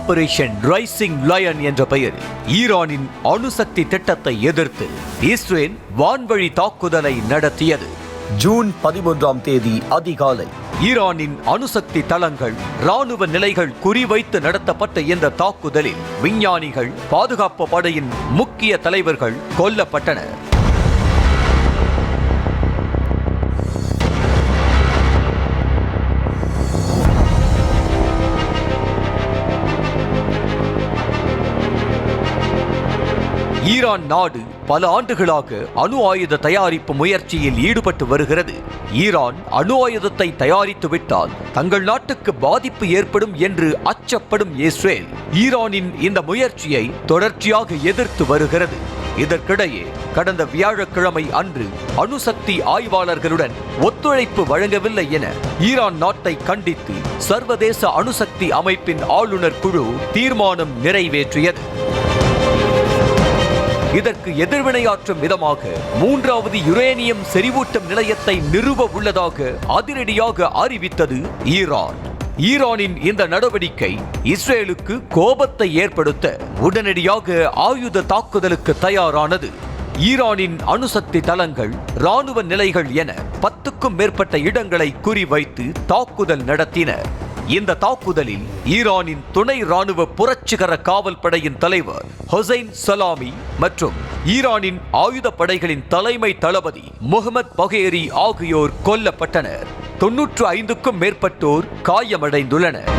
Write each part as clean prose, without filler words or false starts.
Operation rising line என்ற பெயரில் ஈரானின் அணுசக்தி திட்டத்தை எதிர்த்து இஸ்ரேல் வான்வழி தாக்குதலை நடத்தியது. ஜூன் 13ஆம் தேதி அதிகாலை ஈரானின் அணுசக்தி தளங்கள், ராணுவ நிலைகள் குறிவைத்து நடத்தப்பட்ட இந்த தாக்குதலில் விஞ்ஞானிகள், பாதுகாப்பு படையின் முக்கிய தலைவர்கள் கொல்லப்பட்டனர். ஈரான் நாடு பல ஆண்டுகளாக அணு ஆயுத தயாரிப்பு முயற்சியில் ஈடுபட்டு வருகிறது. ஈரான் அணு ஆயுதத்தை தயாரித்து விட்டால் தங்கள் நாட்டுக்கு பாதிப்பு ஏற்படும் என்று அச்சப்படும் இஸ்ரேல் ஈரானின் இந்த முயற்சியை தொடர்ச்சியாக எதிர்த்து வருகிறது. இதற்கிடையே கடந்த வியாழக்கிழமை அன்று அணுசக்தி ஆய்வாளர்களுடன் ஒத்துழைப்பு வழங்கவில்லை என ஈரான் நாட்டை கண்டித்து சர்வதேச அணுசக்தி அமைப்பின் ஆளுநர் குழு தீர்மானம் நிறைவேற்றியது. இதற்கு எதிர்வினையாற்றும் விதமாக 3வது யுரேனியம் செறிவூட்டும் நிலையத்தை நிறுவ உள்ளதாக அதிரடியாக அறிவித்தது ஈரான். ஈரானின் இந்த நடவடிக்கை இஸ்ரேலுக்கு கோபத்தை ஏற்படுத்த உடனடியாக ஆயுத தாக்குதலுக்கு தயாரானது. ஈரானின் அணுசக்தி தளங்கள், ராணுவ நிலைகள் என 10க்கும் மேற்பட்ட இடங்களை குறிவைத்து தாக்குதல் நடத்தினர். இந்த தாக்குதலில் ஈரானின் துணை ராணுவ புரட்சிகர காவல் படையின் தலைவர் ஹொசைன் சலாமி மற்றும் ஈரானின் ஆயுத படைகளின் தலைமை தளபதி முகமது பகேரி ஆகியோர் கொல்லப்பட்டனர். 95க்கும் மேற்பட்டோர் காயமடைந்துள்ளனர்.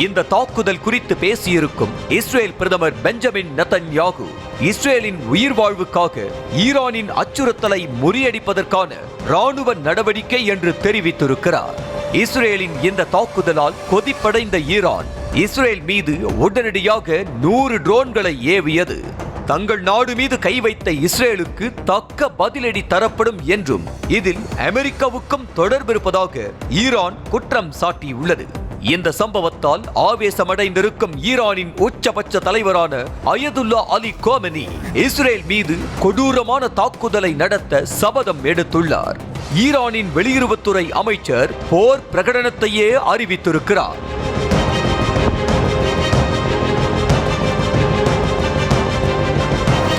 இந்த தாக்குதல் குறித்து பேசியிருக்கும் இஸ்ரேல் பிரதமர் பெஞ்சமின் நெதன்யாகு, இஸ்ரேலின் உயிர் வாழ்வுக்காக ஈரானின் அச்சுறுத்தலை முறியடிப்பதற்கான ராணுவ நடவடிக்கை என்று தெரிவித்திருக்கிறார். இஸ்ரேலின் இந்த தாக்குதலால் கொதிப்படைந்த ஈரான் இஸ்ரேல் மீது உடனடியாக 100 ட்ரோன்களை ஏவியது. தங்கள் நாடு மீது கை வைத்த இஸ்ரேலுக்கு தக்க பதிலடி தரப்படும் என்றும் இதில் அமெரிக்காவுக்கும் தொடர்பிருப்பதாக ஈரான் குற்றம் சாட்டியுள்ளது. இந்த சம்பவத்தால் ஆவேசமடைந்திருக்கும் ஈரானின் உச்சபட்ச தலைவரான அயதுல்லா அலி கோமெனி இஸ்ரேல் மீது கொடூரமான தாக்குதலை நடத்த சபதம் எடுத்துள்ளார். ஈரானின் வெளியுறவுத்துறை அமைச்சர் போர் பிரகடனத்தையே அறிவித்திருக்கிறார்.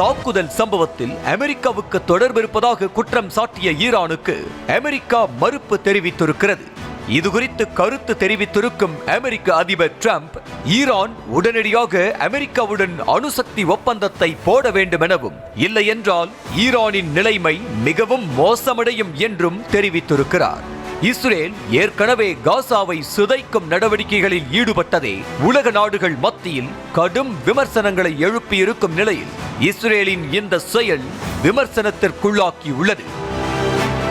தாக்குதல் சம்பவத்தில் அமெரிக்காவுக்கு தொடர்பிருப்பதாக குற்றம் சாட்டிய ஈரானுக்கு அமெரிக்கா மறுப்பு தெரிவித்திருக்கிறது. இதுகுறித்து கருத்து தெரிவித்திருக்கும் அமெரிக்க அதிபர் டிரம்ப், ஈரான் உடனடியாக அமெரிக்காவுடன் அணுசக்தி ஒப்பந்தத்தை போட வேண்டும் எனவும், இல்லை என்றால் ஈரானின் நிலைமை மிகவும் மோசமடையும் என்றும் தெரிவித்திருக்கிறார். இஸ்ரேல் ஏற்கனவே காசாவை சிதைக்கும் நடவடிக்கைகளில் ஈடுபட்டதே உலக நாடுகள் மத்தியில் கடும் விமர்சனங்களை எழுப்பியிருக்கும் நிலையில் இஸ்ரேலின் இந்த செயல் விமர்சனத்திற்குள்ளாக்கியுள்ளது.